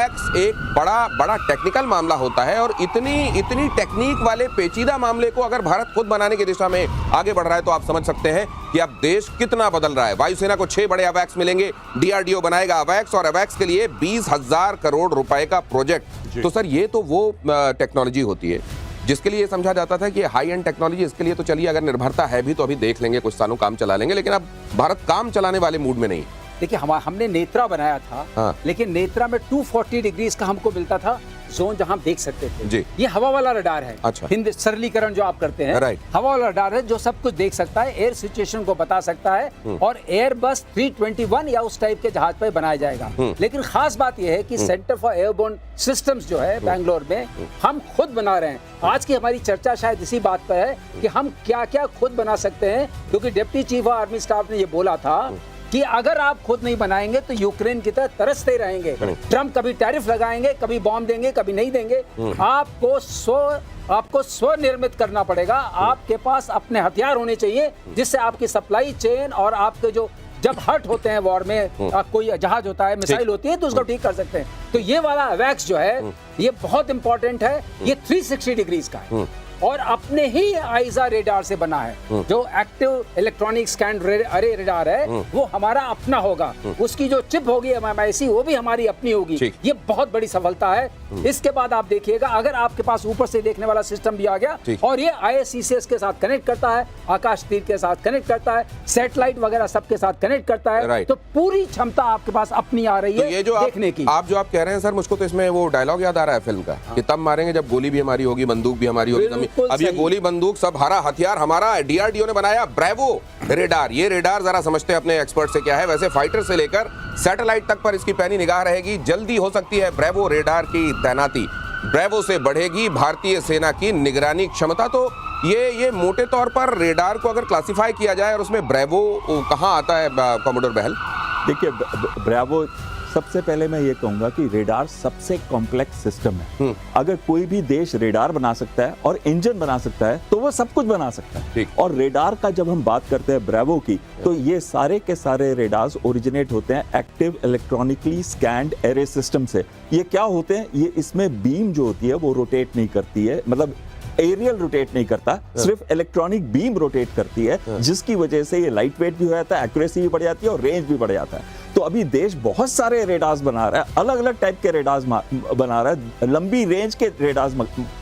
एक बड़ा बड़ा टेक्निकल मामला होता है और इतनी टेक्निक वाले पेचीदा मामले को अगर भारत खुद बनाने की दिशा में आगे बढ़ रहा है तो आप समझ सकते हैं कि अब देश कितना बदल रहा है। वायुसेना को 6 बड़े अवैक्स मिलेंगे, डीआरडीओ बनाएगा अवैक्स और अवैक्स के लिए 20,000 करोड़ रुपए का प्रोजेक्ट। तो सर ये तो वो टेक्नोलॉजी होती है जिसके लिए समझा जाता था कि हाई एंड टेक्नोलॉजी, इसके लिए तो चलिए अगर निर्भरता है भी तो अभी देख लेंगे, कुछ सालों काम चला लेंगे, लेकिन अब भारत काम चलाने वाले मूड में नहीं। देखिए हमने नेत्रा बनाया था। हाँ। लेकिन नेत्रा में 240 डिग्रीज का हमको मिलता था जोन जहां हम देख सकते थे जी। ये हवा वाला रडार है। अच्छा। हिंद सरलीकरण जो आप करते हैं, राइट। हवा वाला रडार है जो सब कुछ देख सकता है, एयर सिचुएशन को बता सकता है और एयरबस 321 या उस टाइप के जहाज पर बनाया जाएगा। लेकिन खास बात यह है कि सेंटर फॉर एयरबोर्न सिस्टम्स जो है बैंगलोर में हम खुद बना रहे हैं। आज की हमारी चर्चा शायद इसी बात पर है कि हम क्या क्या खुद बना सकते हैं, क्योंकि deputy chief of army staff ने ये बोला था कि अगर आप खुद नहीं बनाएंगे तो यूक्रेन की तरह तरसते रहेंगे। ट्रम्प कभी टैरिफ लगाएंगे, कभी बॉम्ब देंगे, कभी नहीं देंगे। आपको स्वनिर्मित करना पड़ेगा। आपके पास अपने हथियार होने चाहिए जिससे आपकी सप्लाई चेन और आपके जो जब हर्ट होते हैं वॉर में, कोई जहाज होता है, मिसाइल होती है तो उसको ठीक कर सकते हैं। तो ये वाला अवैक्स जो है ये बहुत इंपॉर्टेंट है। ये 360 डिग्रीज का है और अपने ही आइजा रेडार से बना है। जो एक्टिव इलेक्ट्रॉनिक स्कैन अरे रेडार है वो हमारा अपना होगा। उसकी जो चिप होगी MMIC वो भी हमारी अपनी होगी। ये बहुत बड़ी सफलता है। इसके बाद आप देखिएगा अगर आपके पास ऊपर से देखने वाला सिस्टम भी आ गया और ये ISCCS के साथ कनेक्ट करता है, आकाश तीर के साथ कनेक्ट करता है, सैटेलाइट वगैरह सबके साथ कनेक्ट करता है, तो पूरी क्षमता आपके पास अपनी आ रही है। ये जो देखने की आप जो आप कह रहे हैं सर, मुझको तो इसमें वो डायलॉग याद आ रहा है फिल्म का कि तब मारेंगे जब गोली भी हमारी होगी, बंदूक भी हमारी होगी। अब ये गोली बंदूक सब हरा हथियार हमारा। डीआरडीओ ने बनाया ब्रेवो रेडार। ये रेडार जरा समझते हैं अपने एक्सपर्ट से क्या है। वैसे फाइटर से लेकर सैटेलाइट तक पर इसकी पैनी निगाह रहेगी। जल्दी हो सकती है ब्रेवो रेडार की तैनाती। ब्रेवो से बढ़ेगी भारतीय सेना की निगरानी क्षमता। तो ये मोटे तौर पर रेडार को अगर क्लासिफाई किया जाए और उसमें ब्रेवो कहाँ आता है कॉमोडोर बहल? देखिए ब्रेवो, सबसे पहले मैं ये कहूंगा कि रेडार सबसे कॉम्प्लेक्स सिस्टम है। अगर कोई भी देश रेडार बना सकता है और इंजन बना सकता है तो वो सब कुछ बना सकता है। और रेडार का जब हम बात करते हैं ब्रेवो की, तो ये सारे के सारे रेडार्स ओरिजिनेट होते हैं active electronically scanned array system से। ये क्या होते हैं? ये इसमें बीम जो होती है वो रोटेट नहीं करती है, मतलब एरियल रोटेट नहीं करता, सिर्फ इलेक्ट्रॉनिक बीम रोटेट करती है, जिसकी वजह से ये लाइट वेट भी हो जाता है, एक्यूरेसी भी बढ़ जाती है और रेंज भी बढ़ जाता है। तो अभी देश बहुत सारे रेडार्स बना रहा है, अलग अलग टाइप के रेडार्स बना रहा है, लंबी रेंज के रेडार्स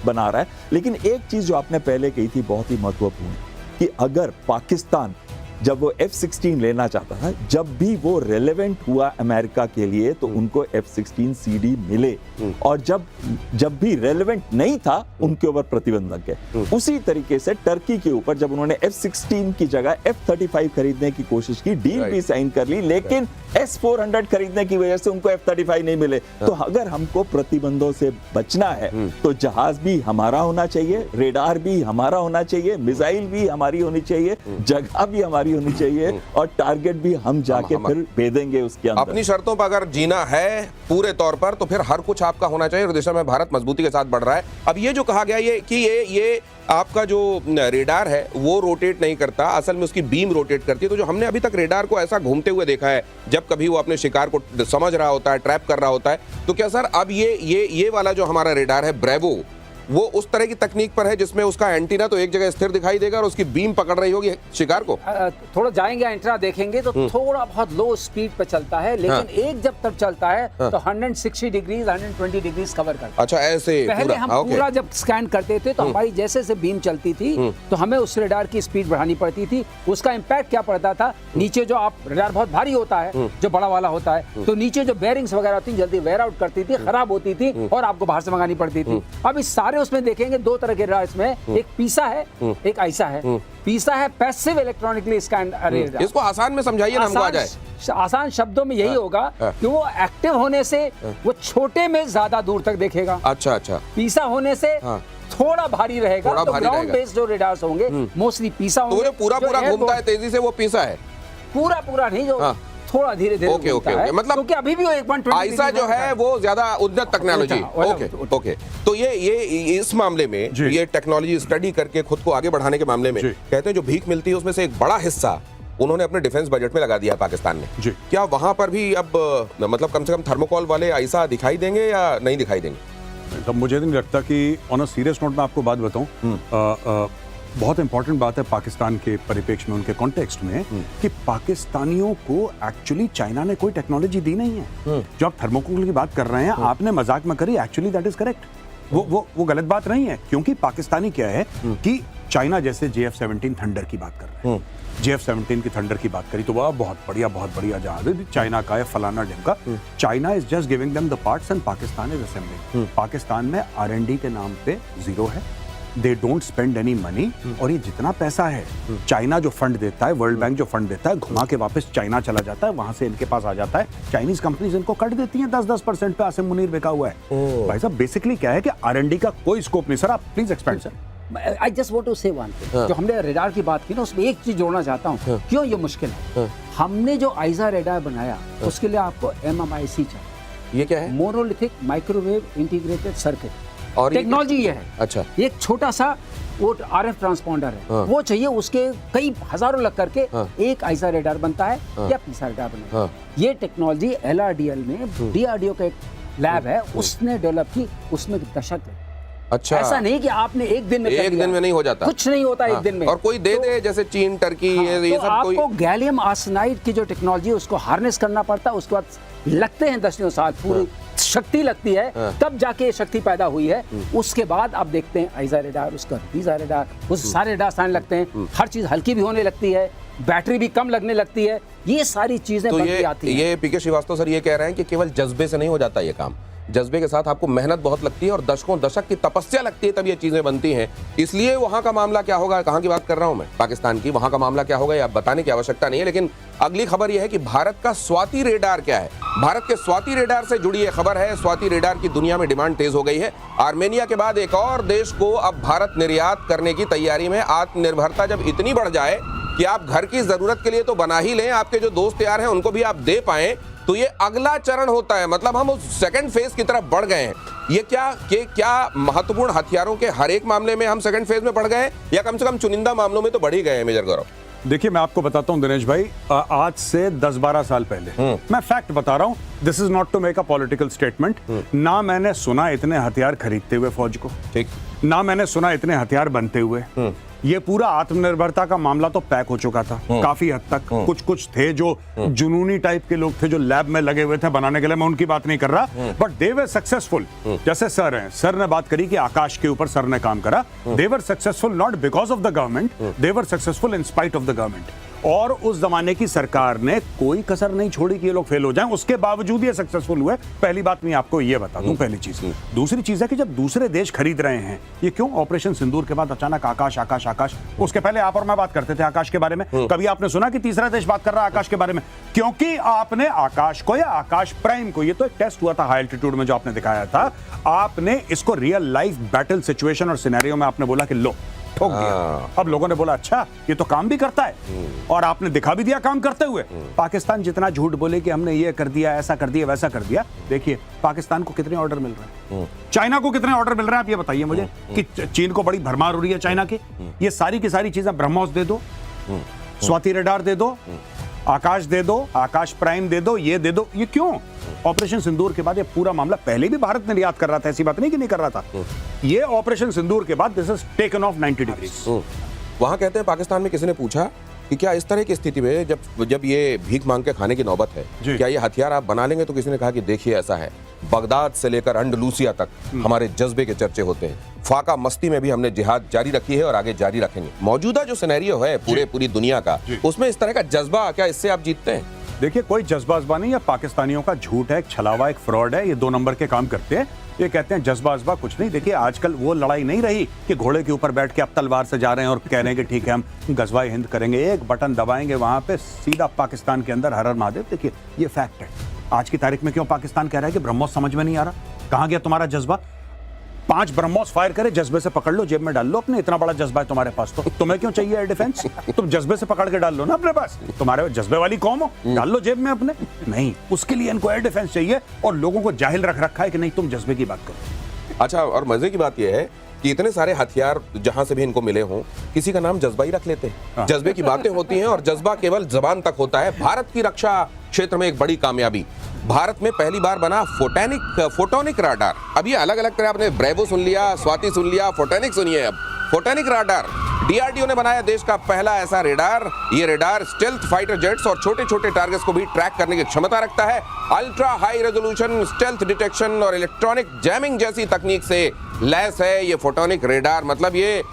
बना रहा है। लेकिन एक चीज जो आपने पहले कही थी बहुत ही महत्वपूर्ण, कि अगर पाकिस्तान जब वो F-16 लेना चाहता था, जब भी वो रेलेवेंट हुआ अमेरिका के लिए तो उनको F-16 CD मिले, और जब भी रेलेवेंट नहीं था उनके ऊपर प्रतिबंध लग गए। उसी तरीके से टर्की के ऊपर जब उन्होंने F-16 की जगह F-35 खरीदने की कोशिश की, डील भी साइन कर ली, लेकिन S-400 खरीदने की वजह से उनको F-35 नहीं मिले। तो अगर हमको प्रतिबंधों से बचना है तो जहाज भी हमारा होना चाहिए, रेडार भी हमारा होना चाहिए, मिसाइल भी हमारी होनी चाहिए, जगह भी हमारी होनी चाहिए और टारगेट भी हम जाके फिर भेदेंगे उसके अंदर। अपनी शर्तों पर अगर जीना है पूरे तौर पर तो फिर हर कुछ आपका होना चाहिए और दिशा में भारत मजबूती के साथ बढ़ रहा है। अब ये जो कहा गया ये आपका जो रेडार है वो रोटेट नहीं करता, असल में उसकी बीम रोटेट करती है। तो जो हमने अभी तक रेडार को ऐसा घूमते हुए देखा है, जब कभी वो अपने शिकार को समझ रहा होता है, ट्रैप कर रहा होता है, तो क्या सर अब ये वाला जो हमारा रेडार है ब्रेवो, वो उस तरह की तकनीक पर है जिसमें उसका एंटीना तो एक जगह स्थिर दिखाई देगा और उसकी बीम पकड़ रही होगी शिकार को? थोड़ा जाएंगे एंटीना देखेंगे तो थोड़ा बहुत लो स्पीड पे चलता है, लेकिन एक जब तक चलता है तो 160 डिग्रीज 120 डिग्रीज कवर करता है। अच्छा, ऐसे पहले हम पूरा जब स्कैन करते थे तो हमारी जैसे से बीम चलती थी तो हमें उस रेडार की स्पीड बढ़ानी पड़ती थी। उसका इम्पैक्ट क्या पड़ता था, नीचे जो आप रेडार बहुत भारी होता है, जो बड़ा वाला होता है, तो नीचे जो बेयरिंग्स वगैरह होती जल्दी वेयर आउट करती थी, खराब होती थी और आपको बाहर से मंगानी पड़ती थी। अब इस सारे उसमें देखेंगे दो तरह के रेडार इसमें, एक पीसा है, एक ऐसा है। पीसा है पैसिव इलेक्ट्रॉनिकली स्कैन रेडार। इसको आसान में समझाइए ना, हमको आ जाए। आसान शब्दों में यही होगा कि वो एक्टिव होने से वो छोटे में ज्यादा दूर तक देखेगा। अच्छा। पीसा होने से थोड़ा भारी रहेगा। तो ग्राउंड बेस्ड जो रेडार्स होंगे मोस्टली पीसा होंगे। तो पूरा घूमता है तेजी से, वो पीसा है? पूरा नहीं, जो थोड़ा धीरे धीरे ओके मतलब क्योंकि अभी भी वो 120 ऐसा जो है वो ज्यादा उन्नत टेक्नोलॉजी। ओके तो ये इस मामले में ये टेक्नोलॉजी स्टडी करके खुद को आगे बढ़ाने के मामले में कहते हैं जो भीख मिलती है उसमें से एक बड़ा हिस्सा उन्होंने अपने डिफेंस बजट में लगा दिया है पाकिस्तान ने जी। क्या वहां पर भी अब मतलब कम से कम थर्मोकॉल वाले ऐसा दिखाई देंगे या नहीं दिखाई देंगे? तब मुझे नहीं लगता कि ऑन अ सीरियस नोट में आपको बात बताऊं, बहुत इंपॉर्टेंट बात है पाकिस्तान के परिप्रेक्ष्य में, उनके कॉन्टेक्स्ट में, कि पाकिस्तानियों को एक्चुअली चाइना ने कोई टेक्नोलॉजी दी नहीं है। जो आप थर्मोकोल की बात कर रहे हैं, आपने मजाक में करी, एक्चुअली दैट इज करेक्ट। वो गलत बात नहीं है, क्योंकि पाकिस्तानी क्या है कि चाइना जैसे JF-17 थंडर की बात कर रहे हैं, JF-17 की थंडर की बात करी तो वह बहुत बढ़िया जहाज है, चाइना का है, फलाना ढंग का। China is just giving them the parts and Pakistan is assembling. Pakistan में R&D के नाम पे जीरो है, they don't spend any money, और ये जितना पैसा है चाइना जो फंड देता है, वर्ल्ड बैंक जो फंड देता है, घुमा के वापस चाइना चला जाता है, वहां से इनके पास आ जाता है। चाइनीज कंपनीज इनको कट देती हैं 10% पे। आसिम मुनीर बिका हुआ है भाई साहब। बेसिकली क्या है कि R&D का कोई स्कोप नहीं। सर आप please expand sir. I just want to say one thing, जो हमने रेडार की बात की ना, उसमें एक चीज जोड़ना चाहता हूँ। क्यों ये मुश्किल है? हमने जो आइजा रेडार बनाया उसके लिए आपको MMIC चाहिए। ये क्या है? मोनोलिथिक माइक्रोवेव इंटीग्रेटेड सर्किट, और टेक्नोलॉजी ये है। अच्छा। एक छोटा सा वो RF ट्रांसपॉन्डर है, वो चाहिए, उसके कई हजारों लग करके एक आइजा रेडार बनता है या पीसा रेडार बनता है। ये टेक्नोलॉजी LRDL में DRDO का एक लैब है, उसने डेवलप की, उसमें दशक है। अच्छा, ऐसा नहीं कि आपने एक दिन में नहीं हो जाता, कुछ नहीं होता एक दिन में। और कोई दे दे जैसे चीन, टर्की, ये तो सब आपको गैलियम आर्सेनाइड की जो टेक्नोलॉजी है उसको हार्नेस करना पड़ता है, उसके बाद लगते हैं दसियों साल, पूरी शक्ति लगती है, तब जाके ये शक्ति पैदा हुई है। उसके बाद आप देखते हैं आइजा रेडार, उसका वीजा रेडार, उस सारे रेडार आने लगते हैं, हर चीज हल्की भी होने लगती है, बैटरी भी कम लगने लगती है, ये सारी चीजें बनती आती हैं। ये पीके श्रीवास्तव सर ये कह रहे हैं कि केवल जज्बे से नहीं हो जाता ये काम, जज्बे के साथ आपको मेहनत बहुत लगती है और दशकों दशक की तपस्या लगती है, तब ये चीजें बनती हैं। इसलिए वहां का मामला क्या होगा, कहां की बात कर रहा हूं मैं, पाकिस्तान की, वहां का मामला क्या होगा ये आप बताने की आवश्यकता नहीं है। लेकिन अगली खबर यह है कि भारत का स्वाति रेडार क्या है। भारत के स्वाति रेडार से जुड़ी ये खबर है। स्वाति रेडार की दुनिया में डिमांड तेज हो गई है। आर्मेनिया के बाद एक और देश को अब भारत निर्यात करने की तैयारी में। आत्मनिर्भरता जब इतनी बढ़ जाए कि आप घर की जरूरत के लिए तो बना ही लें, आपके जो दोस्त यार हैं उनको भी आप दे पाएं, तो ये अगला चरण होता है। मतलब हम उस सेकंड फेज की तरफ बढ़ गए हैं। ये क्या महत्वपूर्ण हथियारों के हर एक मामले में हम सेकंड फेज में बढ़ गए, या कम से कम चुनिंदा मामलों में तो बढ़ ही गए हैं मेजर गौरव? देखिए मैं आपको बताता हूं दिनेश भाई, आज से 10-12 साल पहले, मैं फैक्ट बता रहा हूं, this is not to make a political statement, ना मैंने सुना इतने हथियार खरीदते हुए फौज को, ठीक, ना मैंने सुना इतने हथियार बनते हुए। ये पूरा आत्मनिर्भरता का मामला तो पैक हो चुका था काफी हद तक। कुछ थे जो जुनूनी टाइप के लोग थे जो लैब में लगे हुए थे बनाने के लिए, मैं उनकी बात नहीं कर रहा, बट दे वर सक्सेसफुल। जैसे सर हैं, सर ने बात करी कि आकाश के ऊपर सर ने काम करा, they were successful not because of the government, they were successful in spite of the government. और उस जमाने की सरकार ने कोई कसर नहीं छोड़ी कि ये लोग फेल हो जाएं, उसके बावजूद ये सक्सेसफुल हुए। पहली बात मैं आपको ये बता दूं, पहली चीज। दूसरी चीज है कि जब दूसरे देश खरीद रहे हैं, ये क्यों ऑपरेशन सिंदूर के बाद अचानक आकाश आकाश आकाश, उसके पहले आप और मैं बात करते थे आकाश के बारे में, कभी आपने सुना कि तीसरा देश बात कर रहा है आकाश के बारे में? क्योंकि आपने आकाश को या आकाश प्राइम को, ये तो एक टेस्ट हुआ था हाई एल्टीट्यूड में जो आपने दिखाया था, आपने इसको रियल लाइफ बैटल सिचुएशन और सिनेरियो में आपने बोला कि लो ठोक दिया। अब लोगों ने बोला अच्छा ये तो काम भी करता है, और आपने दिखा भी दिया काम करते हुए। पाकिस्तान जितना झूठ बोले कि हमने ये कर दिया, ऐसा कर दिया, वैसा कर दिया, देखिए पाकिस्तान को कितने ऑर्डर मिल रहे हैं, चाइना को कितने ऑर्डर मिल रहे हैं, आप ये बताइए मुझे। कि चीन को बड़ी भरमार हो रही है चाइना की। ये सारी की सारी चीजें, ब्रह्मोस दे दो, स्वाति रेडार दे दो, आकाश दे दो, आकाश प्राइम दे दो, ये दे दो। ये क्यों? ऑपरेशन सिंदूर के बाद ये पूरा मामला, पहले भी भारत निर्यात कर रहा था, ऐसी बात नहीं कि नहीं कर रहा था, ये ऑपरेशन सिंदूर के बाद this is taken of 90 degrees. वहां कहते हैं पाकिस्तान में किसी ने पूछा कि क्या इस तरह की स्थिति में जब ये भीख मांग के खाने की नौबत है, क्या ये हथियार आप बना लेंगे? तो किसी ने कहा कि देखिए ऐसा है, बगदाद से लेकर अंडलूसिया तक हमारे जज्बे के चर्चे होते हैं। फाका मस्ती में भी हमने जिहाद जारी रखी है और आगे जारी रखेंगे। मौजूदा जो सिनेरियो है पूरी दुनिया का, उसमें इस तरह का जज्बा, क्या इससे आप जीतते हैं? देखिए कोई जज्बा नहीं है, पाकिस्तानियों का झूठ है, एक छलावा, एक फ्रॉड है, ये 2 नंबर के काम करते हैं। ये कहते हैं जज्बा कुछ नहीं। देखिए आजकल वो लड़ाई नहीं रही कि घोड़े के ऊपर बैठ के आप तलवार से जा रहे हैं और कह रहे हैं कि ठीक है हम गजवाए हिंद करेंगे, एक बटन दबाएंगे वहां पे सीधा पाकिस्तान के अंदर हर हर महादेव। देखिए ये फैक्ट है। आज की तारीख में क्यों पाकिस्तान कह रहा है कि ब्रह्मोस समझ में नहीं आ रहा? कहां गया तुम्हारा जज्बा? 5 ब्रह्मोस फायर करे, जज्बे से पकड़ लो, जेब में डाल लो अपने, इतना बड़ा जज्बा है तुम्हारे पास, तो तुम्हें क्यों चाहिए एयर डिफेंस? तुम जज्बे से पकड़ के डाल लो ना अपने पास, तुम्हारे जज्बे वाली कौम हो, डाल लो जेब में अपने। नहीं, उसके लिए इनको एयर डिफेंस चाहिए और लोगों को जाहिल रख रखा है कि नहीं तुम जज्बे की बात करो। अच्छा, और मजे की बात यह है कि इतने सारे हथियार जहां से भी इनको मिले हों, किसी का नाम जज्बा ही रख लेते हैं। जज्बे की बातें होती हैं और जज्बा केवल जबान तक होता है। भारत की रक्षा क्षेत्र में एक बड़ी कामयाबी, भारत में पहली बार बना फोटोनिक राडार। अब ये अलग अलग तरह, आपने ब्रेवो सुन लिया, स्वाति सुन लिया, फोटोनिक सुनिए। अब फोटोनिक राडार डीआरडीओ ने बनाया देश का पहला ऐसा रेडार। ये रेडार स्टेल्थ फाइटर जेट्स और छोटे छोटे टारगेट्स को भी ट्रैक करने की क्षमता रखता है। Ultra high resolution stealth detection और इलेक्ट्रॉनिक जैमिंग जैसी तकनीक से लैस है ये फोटोनिक रेडार। मतलब ये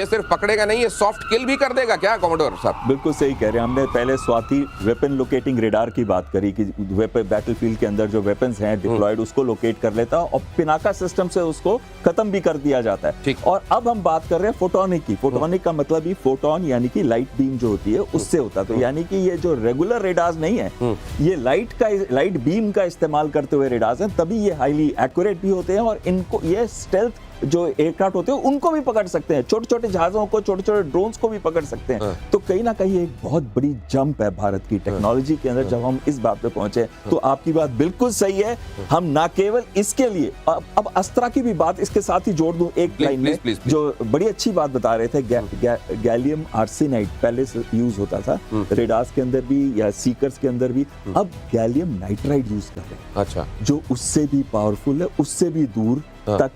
सिर्फ पकड़ेगा नहीं, ये सॉफ्ट किल भी कर देगा क्या कॉमोडोर साहब? बिल्कुल सही कह रहे हैं। हमने पहले स्वाति वेपन लोकेटिंग रेडार की बात करी कि बैटलफील्ड के अंदर जो वेपन्स हैं डिप्लॉयड उसको लोकेट कर लेता और पिनाका सिस्टम से उसको खत्म भी कर दिया जाता है। और अब हम बात कर रहे हैं फोटोनिक की। फोटोनिक का मतलब ही फोटोन यानी कि लाइट बीम जो होती है उससे होता है। तो यानी कि ये जो रेगुलर रेडार्स नहीं है, ये लाइट बीम का इस्तेमाल करते हुए रेडार्स हैं, तभी ये हाईली एक्यूरेट भी होते हैं और इनको ये स्टेल्थ जो एयरक्राफ्ट होते हैं उनको भी पकड़ सकते हैं, छोटे छोटे जहाजों को, छोटे छोटे ड्रोन्स को भी पकड़ सकते हैं। तो कहीं ना कहीं एक बहुत बड़ी जंप है भारत की टेक्नोलॉजी के अंदर जब हम इस बात पे पहुंचे। तो आपकी बात बिल्कुल सही है। हम ना केवल इसके लिए अब अस्त्रा की भी बात इसके साथ ही जोड़ दूं एक लाइन में, जो बड़ी अच्छी बात बता रहे थे। गैलियम आर्सेनाइड पहले से यूज होता था रेडार्स के अंदर भी या सीकर्स के अंदर भी, अब गैलियम नाइट्राइड यूज कर रहे हैं। अच्छा, जो उससे भी पावरफुल है, उससे भी दूर तक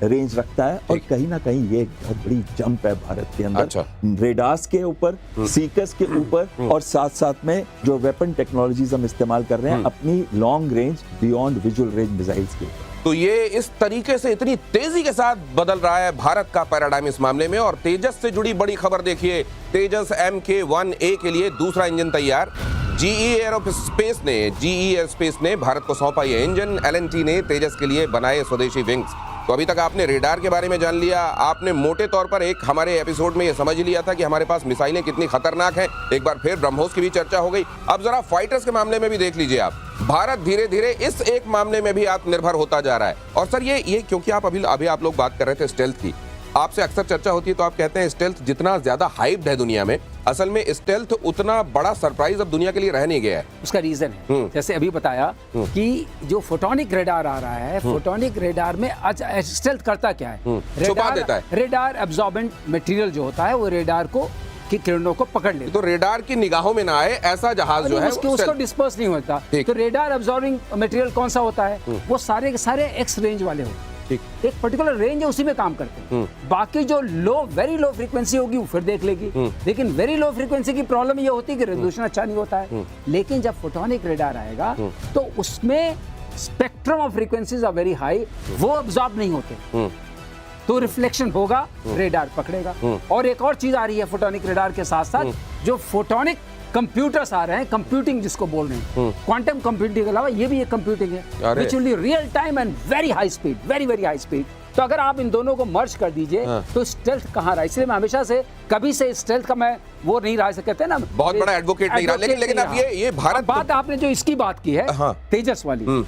रेंज रखता है और कहीं ना कहीं ये एक बहुत बड़ी जंप है भारत के अंदर। अच्छा। रेडार्स के ऊपर, सीकर्स के ऊपर और साथ साथ में जो वेपन टेक्नोलॉजीज हम इस्तेमाल कर रहे हैं अपनी long range beyond visual range missiles के ऊपर। तो ये इस तरीके से इतनी तेजी के साथ बदल रहा है भारत का पैराडाइम इस मामले में। और तेजस से जुड़ी बड़ी खबर देखिए, तेजस MK-1A के लिए दूसरा इंजन तैयार। जीई एयरोस्पेस ने भारत को सौंपा ये इंजन। L&T ने तेजस के लिए बनाए स्वदेशी विंग्स। तो अभी तक आपने रेडार के बारे में जान लिया, आपने मोटे तौर पर एक हमारे एपिसोड में ये समझ लिया था कि हमारे पास मिसाइलें कितनी खतरनाक हैं। एक बार फिर ब्रह्मोस की भी चर्चा हो गई। अब जरा फाइटर्स के मामले में भी देख लीजिए आप, भारत धीरे धीरे इस एक मामले में भी आत्मनिर्भर होता जा रहा है। और सर ये क्योंकि आप अभी आप लोग बात कर रहे थे स्टेल्थ की, आपसे अक्सर चर्चा होती है तो आप कहते हैं स्टेल्थ जितना ज्यादा हाइप्ड है दुनिया में, असल में स्टेल्थ उतना बड़ा सरप्राइज अब दुनिया के लिए रह नहीं गया है। उसका रीजन है जैसे अभी बताया कि जो फोटोनिक रेडार आ रहा है, फोटोनिक रेडार में स्टेल्थ करता क्या है? छुपा देता है। रेडार एब्जॉर्बेंट मटेरियल जो होता है वो रेडार को की किरणों को पकड़ लेता है। तो रेडार की निगाहों में ना आए ऐसा जहाज जो है उसको डिस्पर्स नहीं होता। तो रेडार एब्जॉर्बिंग मटेरियल कौन सा होता है? वो सारे के सारे एक्स रेंज वाले होते हैं। एक पर्टिकुलर रेंज है, उसी में काम करते हैं। बाकी जो वेरी लो फ्रीक्वेंसी होगी वो फिर देख लेगी। लेकिन वेरी लो फ्रीक्वेंसी की प्रॉब्लम ये होती है कि रेजोल्यूशन अच्छा नहीं होता है। लेकिन जब फोटोनिक रेडार आएगा तो उसमें spectrum of frequencies are very high, वो अब्सॉर्ब नहीं होते, तो रिफ्लेक्शन होगा, रेडार पकड़ेगा। और एक और चीज आ रही है फोटोनिक रेडार के साथ साथ, जो फोटोनिक कंप्यूटर्स आ रहे हैं, कंप्यूटिंग जिसको बोल रहे हैं, क्वांटम कंप्यूटिंग के अलावा ये भी एक कंप्यूटिंग है which will be real time and very high speed, very high speed. तो अगर आप इन दोनों को मर्ज कर दीजिए तो स्टेल्थ कहाँ रहा? इसलिए मैं हमेशा से कभी से स्टेल्थ का मैं वो नहीं रहा, कहते हैं ना, बहुत बड़ा एडवोकेट नहीं रहा। लेकिन अब ये भारत बात आपने जो इसकी बात की है तेजस वाली,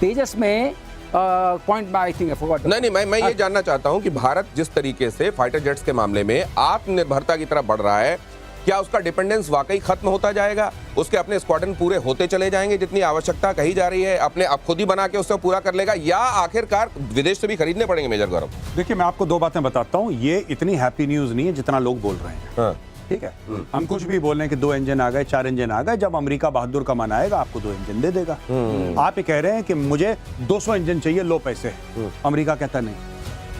तेजस में पॉइंट आई थिंक नहीं, मैं ये जानना चाहता हूं कि भारत जिस तरीके से फाइटर जेट्स के मामले में आत्मनिर्भरता की तरफ बढ़ रहा है, क्या उसका डिपेंडेंस वाकई खत्म होता जाएगा? उसके अपने स्क्वाड्रन पूरे होते चले जाएंगे जितनी आवश्यकता कही जा रही है, अपने आप खुद ही बना के उससे पूरा कर लेगा, या आखिरकार विदेश से भी खरीदने पड़ेंगे? मेजर गौरव, देखिए मैं आपको दो बातें बताता हूं। ये इतनी हैप्पी न्यूज नहीं है जितना लोग बोल रहे हैं। ठीक है, हम कुछ भी बोल रहे हैं कि 2 इंजन आ गए, 4 इंजन आ गए। जब अमेरिका बहादुर का मन आएगा आपको 2 इंजन दे देगा। आप ये कह रहे हैं कि मुझे 200 इंजन चाहिए, लो पैसे। अमेरिका कहता नहीं,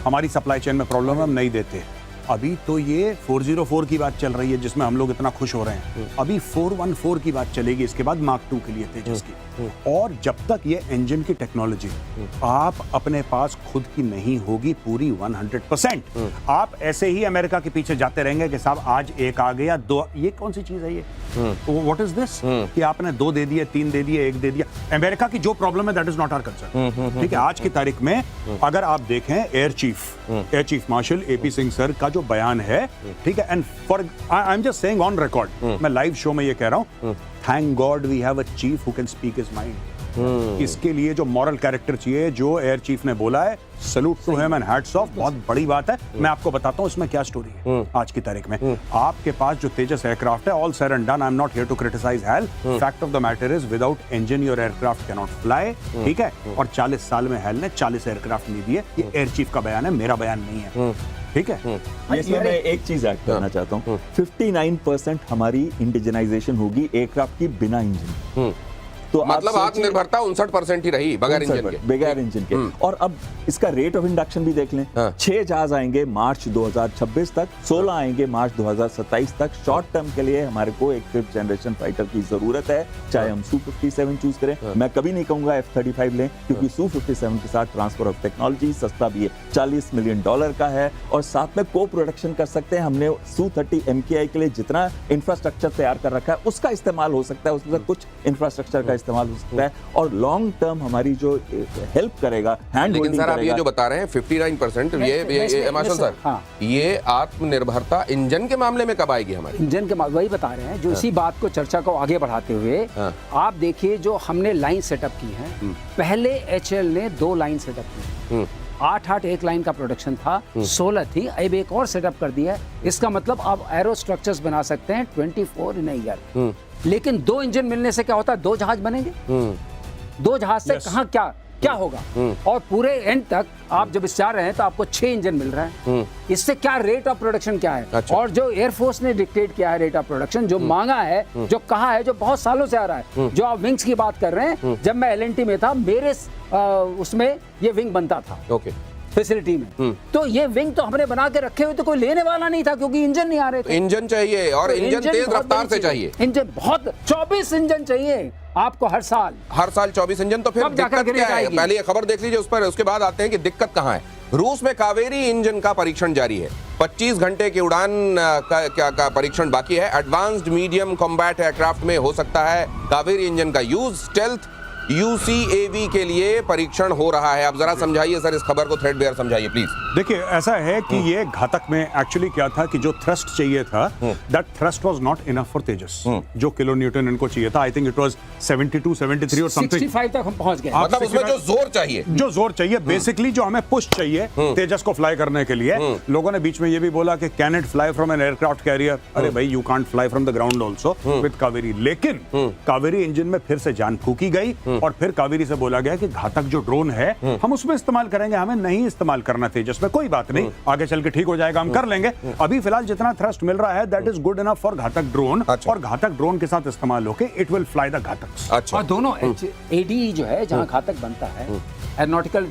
हमारी सप्लाई चेन में प्रॉब्लम है, हम नहीं देते। अभी तो ये 404 की बात चल रही है जिसमें हम लोग इतना खुश हो रहे हैं। अभी 414 की बात चलेगी, इसके बाद मार्क 2 के लिए तेजस की। और जब तक ये इंजन की टेक्नोलॉजी आप अपने पास खुद की नहीं होगी पूरी 100%, आप ऐसे ही अमेरिका के पीछे जाते रहेंगे कि साहब आज 1 आ गया, 2, ये कौन सी चीज है ये? व्हाट इज दिस कि आपने 2 दे दिए, 3 दे दिए, 1 दे दिया। अमेरिका की जो प्रॉब्लम है that is not our concern. ठीक है, आज की तारीख में अगर आप देखें air chief marshal AP Singh sir का जो बयान है, ठीक है, and for I am just saying on record, मैं लाइव शो में ये कह रहा हूं, thank God we have a chief who can speak his mind. इसके लिए जो मॉरल कैरेक्टर चाहिए, जो एयर चीफ ने बोला है, salute to him and hats off, बहुत बड़ी बात है। मैं आपको बताता हूं इसमें क्या स्टोरी है आज की तारीख में। आपके पास जो तेजस एयरक्राफ्ट है, all said and done, I am not here to criticize HAL, fact of the matter is without engine your aircraft can not fly, ठीक है। और 40 साल में हेल ने 40 एयरक्राफ्ट नहीं दिए। ये एयर चीफ का बयान है, मेरा बयान नहीं है, ठीक है। इसमें मैं एक चीज ऐड करना चाहता हूँ, 59% हमारी इंडिजनाइजेशन होगी एयरक्राफ्ट की बिना इंजन। तो आप मतलब सोचिए- आत्मनिर्भरता 59% ही रही बगैर इंजन के। बगैर इंजन के। और अब इसका रेट ऑफ इंडक्शन भी देख लें। 6 जहाज आएंगे मार्च 2026 तक, 16 आएंगे मार्च 2027 तक। शॉर्ट टर्म के लिए हमारे को एक 5th जनरेशन फाइटर की जरूरत है, चाहे हम Su-57 चूज करें। मैं कभी नहीं कहूंगा F-35 लें, क्योंकि Su-57 के साथ ट्रांसफर ऑफ टेक्नोलॉजी सस्ता भी है, $40 मिलियन का है, और साथ में को प्रोडक्शन कर सकते हैं। हमने Su-30 MKI के लिए जितना इंफ्रास्ट्रक्चर तैयार कर रखा है उसका इस्तेमाल हो सकता है, उसमें कुछ इंफ्रास्ट्रक्चर का इस्तेमाल हो सकता है, और लॉन्ग टर्म हमारी जो हेल्प करेगा, हैंड लेकिन होल्डिंग सर आप ये करेगा। जो बता रहे हैं 59%, ये मार्शल सर, हाँ। ये आत्मनिर्भरता इंजन के मामले में कब आएगी हमारी? इंजन के वही बता रहे हैं, जो इसी बात को चर्चा को आगे बढ़ाते हुए आप देखिए जो हमने लाइन सेटअप की है। पहले HAL ने 2 लाइन सेटअप की, 8 एक लाइन का प्रोडक्शन था, 16 थी, अब एक और सेटअप कर दिया है। इसका मतलब आप एरो स्ट्रक्चर्स बना सकते हैं 24 इन अ ईयर। लेकिन 2 इंजन मिलने से क्या होता है, 2 जहाज बनेंगे। 2 जहाज से कहाँ क्या होगा। और पूरे एंड तक आप जब जा रहे हैं तो आपको 6 इंजन मिल रहा है। इससे क्या रेट ऑफ प्रोडक्शन क्या है। अच्छा। और जो एयरफोर्स ने डिक्टेट किया है रेट ऑफ प्रोडक्शन, जो मांगा है, जो कहा है, जो बहुत सालों से आ रहा है। जो आप विंग्स की बात कर रहे हैं, जब मैं LNT में था, मेरे उसमें ये विंग बनता था, ओके, फैसिलिटी में। तो ये विंग तो हमने बना के रखे हुए, तो कोई लेने वाला नहीं था, क्योंकि इंजन नहीं आ रहे थे। इंजन चाहिए, और तो इंजन तेज बहुत रफ्तार बड़ी से चीज़ है। चाहिए। इंजन बहुत 24 इंजन चाहिए आपको हर साल। हर साल 24 इंजन। तो फिर कब जाकर दिक्कत ग्रेड क्या है? आएगी? पहले ये खबर देख लीजिए, उस पर उसके बाद आते हैं कि दिक्कत कहाँ है। रूस में कावेरी इंजन का परीक्षण जारी है। 25 घंटे की उड़ान का परीक्षण बाकी है। एडवांस्ड मीडियम कॉम्बैट एयरक्राफ्ट में हो सकता है कावेरी इंजन का यूज। स्टेल्थ UCAV के लिए परीक्षण हो रहा है। अब जरा समझाइए सर इस खबर को, थ्रेड बेयर समझाइए प्लीज। देखिए ऐसा है कि ये घातक में एक्चुअली क्या था कि जो थ्रस्ट चाहिए था, that thrust was not enough for Tejas. जो किलो न्यूटन इनको चाहिए था, आई थिंक इट वाज 72, 73 और समथिंग। 65 तक हम पहुंच गए। मतलब उसमें जो जोर चाहिए, बेसिकली जो हमें पुश चाहिए तेजस को फ्लाई करने के लिए। लोगों ने बीच में ये भी बोला कि can it fly from an aircraft carrier. अरे भाई, you can't fly from the ground also with Kaveri. लेकिन कावेरी इंजन में फिर से जान फूकी गई, और फिर कावेरी से बोला गया कि घातक जो ड्रोन है हम उसमें इस्तेमाल करेंगे, हमें नहीं इस्तेमाल करना तेजस में। कोई बात नहीं, आगे चल के ठीक हो जाएगा, हम कर लेंगे। अभी फिलहाल जितना थ्रस्ट मिल रहा है that is good enough for घातक ड्रोन। अच्छा। और घातक ड्रोन के साथ इस्तेमाल होके इट विल फ्लाई द घातक। अच्छा, और दोनों ADE जो है, जहां घातक बनता है, एरोनॉटिकल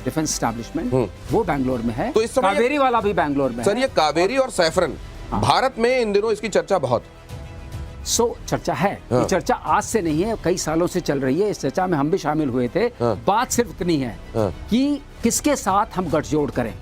डिफेंस एस्टैब्लिशमेंट, वो बैंगलोर में है। तो इस समय कावेरी वाला भी बैंगलोर में सर है। ये कावेरी और सैफरन भारत में इन दिनों इसकी चर्चा बहुत। चर्चा है। ये चर्चा आज से नहीं है, कई सालों से चल रही है। इस चर्चा में हम भी शामिल हुए थे। बात सिर्फ इतनी है कि किसके साथ हम गठजोड़ करें,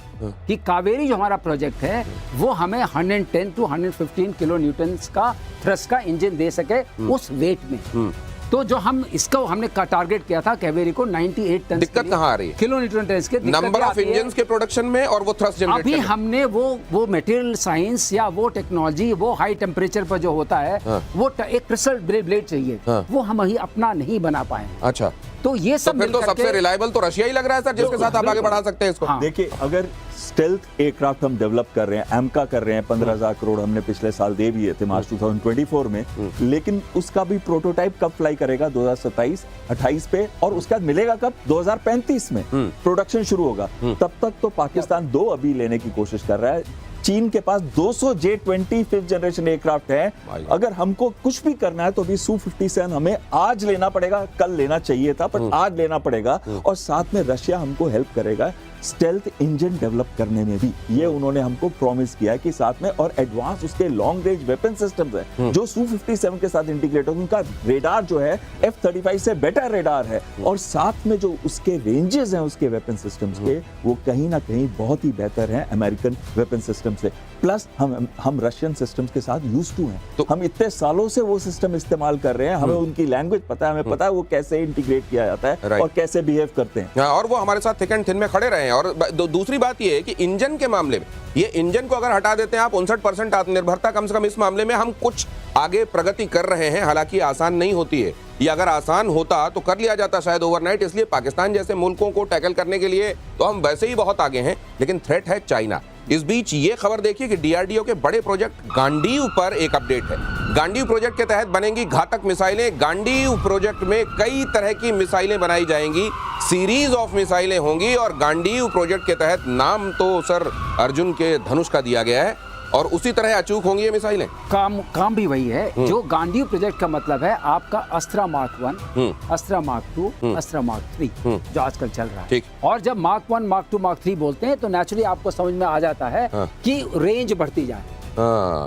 कि कावेरी जो हमारा प्रोजेक्ट है वो हमें 110 to 115 किलो न्यूटन का थ्रस्ट का इंजन दे सके उस वेट में। तो जो हम इसको हमने टारगेट किया था कावेरी को 98 टन। दिक्कत कहाँ आ रही है? किलो न्यूटन टन के नंबर ऑफ इंजन्स के प्रोडक्शन में और वो थ्रस्ट जनरेट अभी करने में। हमने वो मटेरियल साइंस या वो टेक्नोलॉजी, वो हाई टेम्परेचर पर जो होता है, वो एक क्रिस्टल ब्लेड चाहिए, वो हम ही अपना नहीं बना पाए। अच्छा, तो ये तो सब फिर तो सबसे रिलायबल तो रशिया ही लग रहा है सर, जिसके साथ आप आगे बढ़ा सकते हैं इसको। हाँ। देखिए, अगर स्टेल्थ एयरक्राफ्ट हम डेवलप कर रहे हैं, एमका कर रहे हैं, 15,000 करोड़ हमने पिछले साल दे दिए थे मार्च 2024 में, लेकिन उसका भी प्रोटोटाइप कब फ्लाई करेगा? 2027-28 पे, और उसका मिलेगा कब? 2035 में प्रोडक्शन शुरू होगा। तब तक तो पाकिस्तान 2 अभी लेने की कोशिश कर रहा है। चीन के पास 200 J-20 5th जनरेशन एयरक्राफ्ट है। अगर हमको कुछ भी करना है तो अभी Su-57 हमें आज लेना पड़ेगा, कल लेना चाहिए था पर आज लेना पड़ेगा। और साथ में रशिया हमको हेल्प करेगा स्टेल्थ इंजन डेवलप करने में भी, ये उन्होंने हमको प्रॉमिस किया कि साथ में, और एडवांस उसके लॉन्ग रेंज वेपन सिस्टम्स है जो Su-57 के साथ इंटीग्रेट हो। उनका रेडार जो है F-35 से बेटर रेडार है, और साथ में जो उसके रेंजेस हैं उसके वेपन सिस्टम्स के, वो कहीं ना कहीं बहुत ही बेहतर हैं अमेरिकन वेपन सिस्टम से। प्लस हम रशियन सिस्टम्स के साथ यूज्ड टू हैं, तो हम इतने सालों से वो सिस्टम इस्तेमाल कर रहे हैं, हमें उनकी लैंग्वेज पता है, हमें पता है वो कैसे इंटीग्रेट किया जाता है और कैसे बिहेव करते हैं। और वो हमारे साथ थिक एंड थिन में खड़े रहे हैं। और दूसरी बात ये है कि इंजन के मामले में, ये इंजन को अगर हटा देते हैं आप, 59% आत्मनिर्भरता कम से कम इस मामले में हम कुछ आगे प्रगति कर रहे हैं। हालांकि आसान नहीं होती है, ये अगर आसान होता तो कर लिया जाता शायद ओवरनाइट। इसलिए पाकिस्तान जैसे मुल्कों को टैकल करने के लिए तो हम वैसे ही बहुत आगे हैं, लेकिन थ्रेट है चाइना। इस बीच ये खबर देखिए कि डीआरडीओ के बड़े प्रोजेक्ट गांडीव पर एक अपडेट है। गांडीव प्रोजेक्ट के तहत बनेंगी घातक मिसाइलें। गांडीव प्रोजेक्ट में कई तरह की मिसाइलें बनाई जाएंगी, सीरीज ऑफ मिसाइलें होंगी। और गांडीव प्रोजेक्ट के तहत नाम तो सर अर्जुन के धनुष का दिया गया है, और उसी तरह अचूक होंगी ये मिसाइलें। काम भी वही है। जो गांडीव प्रोजेक्ट का मतलब है आपका अस्त्रा मार्क 1, अस्त्रा मार्क 2, अस्त्रा मार्क 3 जो आजकल चल रहा है। ठीक। और जब मार्क 1, मार्क 2, मार्क 3 बोलते हैं तो नेचुरली आपको समझ में आ जाता है कि रेंज बढ़ती जाए।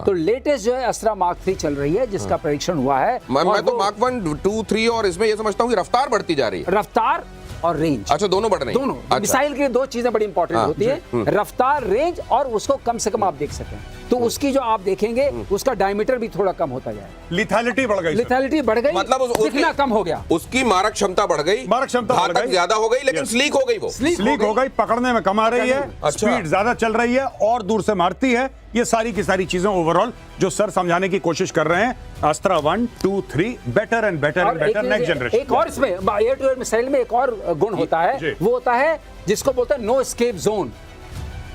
तो लेटेस्ट जो है अस्त्रा मार्क 3 चल रही है, जिसका परीक्षण हुआ है। मैं तो मार्क 1, 2, 3 और इसमें ये समझता हूँ कि रफ्तार बढ़ती जा रही है। रफ्तार और रेंज, अच्छा दोनों बढ़ रही हैं। दोनों। अच्छा। मिसाइल के लिए दो चीजें बड़ी इंपॉर्टेंट होती है, रफ्तार, रेंज, और उसको कम से कम आप देख सकें। तो उसकी जो आप देखेंगे उसका डायमीटर भी थोड़ा कम होता जाए। लिथैलिटी बढ़ गई, लिथैलिटी बढ़ गई, मतलब दिखना कम हो गया, उसकी मारक क्षमता बढ़ गई, मारक क्षमता बढ़ घातक गई, ज्यादा हो गई, लेकिन स्लीक हो गई। वो स्लीक हो गई, पकड़ने में कम आ रही है, अच्छा। स्पीड ज्यादा चल रही है और दूर से मारती है। ये सारी की सारी चीजें ओवरऑल जो सर समझाने की कोशिश कर रहे हैं, अस्त्रा 1, 2, 3 better and better and better next generation. एक और इसमें एयर टू एयर मिसाइल में एक और गुण होता है, वो होता है जिसको बोलते हैं no escape zone.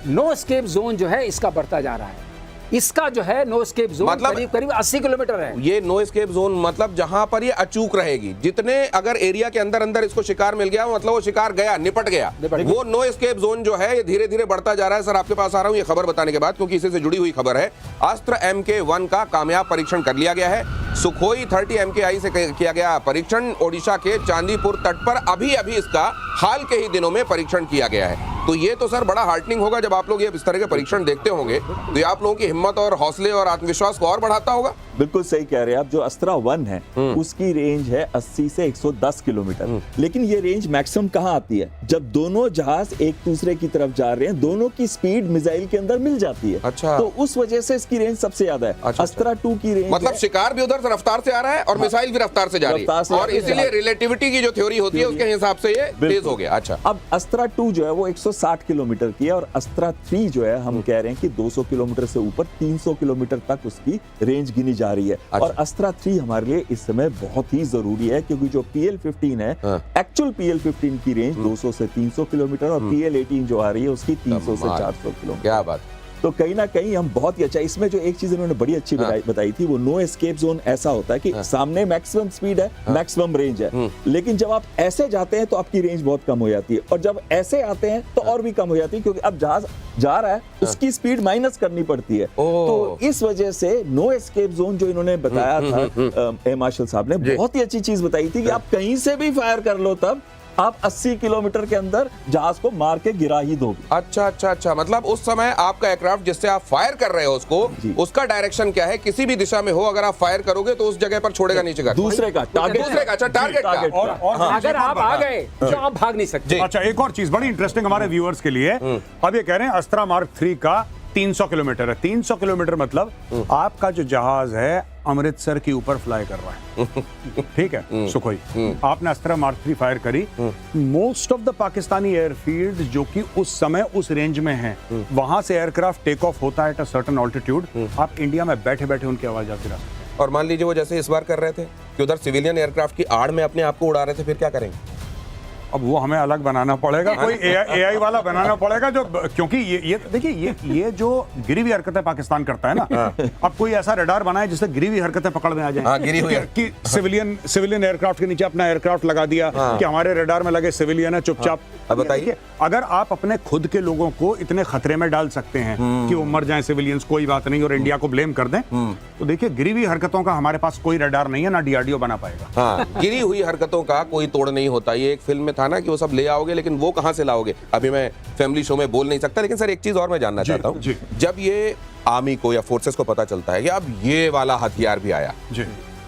No escape zone जो है इसका बढ़ता जा रहा है। इसका जो है नो एस्केप जोन मतलब करीब 80 किलोमीटर है। ये नो एस्केप जोन मतलब जहां पर ये अचूक रहेगी, जितने अगर एरिया के अंदर अंदर इसको शिकार मिल गया मतलब वो शिकार गया, निपट गया। वो नो एस्केप जोन जो है ये धीरे धीरे बढ़ता जा रहा है। सर आपके पास आ रहा हूं ये खबर बताने के बाद, क्योंकि इसी से जुड़ी हुई खबर है। अस्त्र MK1 का कामयाब परीक्षण कर लिया गया है। सुखोई 30 MKI से किया गया परीक्षण ओडिशा के चांदीपुर तट पर अभी इसका हाल के ही दिनों में परीक्षण किया गया है। तो ये तो सर बड़ा हार्टनिंग होगा जब आप लोग ये इस तरह के परीक्षण देखते होंगे, तो ये आप लोगों की हिम्मत और हौसले और आत्मविश्वास को और बढ़ाता होगा। बिल्कुल सही कह रहे हैं आप। जो अस्त्रा 1 है उसकी रेंज है 80 से 110 किलोमीटर, लेकिन ये रेंज मैक्सिमम कहाँ आती है? जब दोनों जहाज एक दूसरे की तरफ जा रहे हैं, दोनों की स्पीड मिसाइल के अंदर मिल जाती है। अच्छा। तो उस वजह से इसकी रेंज सबसे ज्यादा है। अच्छा। अस्त्रा 2 की रेंज मतलब शिकार भी उधर से रफ्तार से आ रहा है और मिसाइल भी रफ्तार से जा रही है, और इसीलिए रिलेटिविटी की जो थ्योरी होती है उसके हिसाब से ये तेज हो गया। अच्छा। अब अस्त्रा 2 जो है वो 160 किलोमीटर की है, और अस्त्रा 3 जो है हम कह रहे हैं कि 200 किलोमीटर से ऊपर 300 किलोमीटर तक उसकी रेंज गिनी जा रही है। अच्छा। और अस्त्रा 3 हमारे लिए इस समय बहुत ही जरूरी है, क्योंकि जो PL-15 है, एक्चुअल PL-15 की रेंज 200 से 300 किलोमीटर, और PL-18 जो आ रही है उसकी 300 से 400 किलोमीटर। क्या बात। तो कहीं ना कहीं हम बहुत ही अच्छा, इसमें जो एक चीज इन्होंने बड़ी अच्छी बताई थी, वो नो एस्केप जोन ऐसा होता है कि सामने मैक्सिमम स्पीड है, मैक्सिमम रेंज है, लेकिन जब आप ऐसे जाते हैं तो आपकी रेंज बहुत कम हो जाती है, और जब ऐसे आते हैं तो और भी कम हो जाती है, क्योंकि अब जहाज जा रहा है उसकी स्पीड माइनस करनी पड़ती है। तो इस वजह से नो एस्केप जोन जो इन्होंने बताया था एयर मार्शल साहब ने, बहुत ही अच्छी चीज बताई थी कि आप कहीं से भी फायर कर लो, तब आप 80 किलोमीटर के अंदर जहाज को मार के गिरा ही दोगे। अच्छा, मतलब उस समय आपका एयरक्राफ्ट जिससे आप फायर कर रहे हो उसको, उसका डायरेक्शन क्या है? किसी भी दिशा में हो, अगर आप फायर करोगे तो उस जगह पर छोड़ेगा नीचे का दूसरे का टारगेट, अच्छा टारगेट का। और अगर आप आ गए तो आप भाग नहीं सकते। अच्छा, एक और चीज बड़ी इंटरेस्टिंग हमारे व्यूअर्स के लिए। अब ये कह रहे हैं अस्त्रा मार्क 3 का 300 किलोमीटर है। 300 किलोमीटर मतलब आपका जो जहाज है अमृतसर के ऊपर फ्लाई कर रहा है। ठीक है, सुखोई आपने अस्त्रा मार्क 3 फायर करी। Most of the Pakistani airfield जो कि उस समय उस रेंज में है, वहां से एयरक्राफ्ट टेक ऑफ होता है एट अ सर्टेन ऑल्टीट्यूड। आप इंडिया में बैठे बैठे उनकी आवाज आती रह सकते हैं। और मान लीजिए वो जैसे इस बार कर रहे थे कि उधर सिविलियन एयरक्राफ्ट की आड़ में अपने आप को उड़ा रहे थे, फिर क्या करेंगे? अब वो हमें अलग बनाना पड़ेगा, कोई AI वाला बनाना पड़ेगा जो, क्योंकि ये देखिए ये जो गिरी हुई हरकतें पाकिस्तान करता है ना, अब कोई ऐसा रडार बनाए जिससे गिरी हुई हरकतें पकड़ में आ जाए। गिरी हुई कि सिविलियन एयरक्राफ्ट के नीचे अपना एयरक्राफ्ट लगा दिया कि हमारे रडार में लगे सिविलियन है, चुपचाप। अब बताइए, अगर आप अपने खुद के लोगों को इतने खतरे में डाल सकते हैं कि वो मर जाएं सिविलियंस, कोई बात नहीं, और इंडिया को ब्लेम कर दें, तो देखिए गिरी हुई हरकतों का हमारे पास कोई रडार नहीं है, ना DRDO बना पाएगा। हाँ, गिरी हुई हरकतों का कोई तोड़ नहीं होता। ये एक फिल्म में था ना कि वो सब ले आओगे, लेकिन वो कहां से लाओगे अभी मैं फैमिली शो में बोल नहीं सकता। लेकिन सर एक चीज और मैं जानना चाहता हूं, जब ये आर्मी को या फोर्सेस को पता चलता है कि अब ये वाला हथियार भी आया,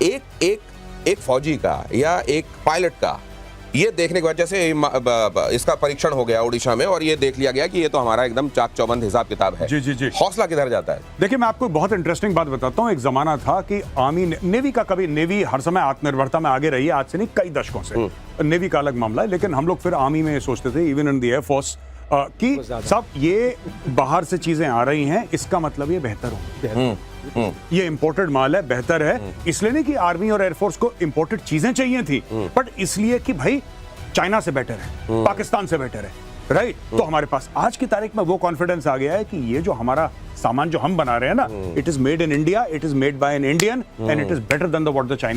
एक फौजी का या एक पायलट का ये देखने के बाद, जैसे इसका परीक्षण हो गया उड़ीसा में और ये देख लिया गया कि ये तो हमारा एकदम चाक चौबंद हिसाब किताब है, जी, हौसला किधर जाता है? देखिए, मैं आपको बहुत इंटरेस्टिंग बात बताता हूँ। एक जमाना था कि आर्मी नेवी हर समय आत्मनिर्भरता में आगे रही है, आज से नहीं कई दशकों से। नेवी का अलग मामला है, लेकिन हम लोग फिर आर्मी में सोचते थे, even in the air force कि सब ये बाहर से चीजें आ रही हैं, इसका मतलब ये बेहतर हो, ये इंपोर्टेड माल है, बेहतर है। इसलिए नहीं कि आर्मी और एयरफोर्स को इंपोर्टेड चीजें चाहिए थी, बट इसलिए कि भाई चाइना से बेटर है, पाकिस्तान से बेटर है, राइट? तो हमारे पास आज की तारीख में वो कॉन्फिडेंस आ गया है कि ये जो हमारा सामान जो हम बना रहे हैं ना, it is made in India, it is made by an Indian, and it is better than the what the Chinese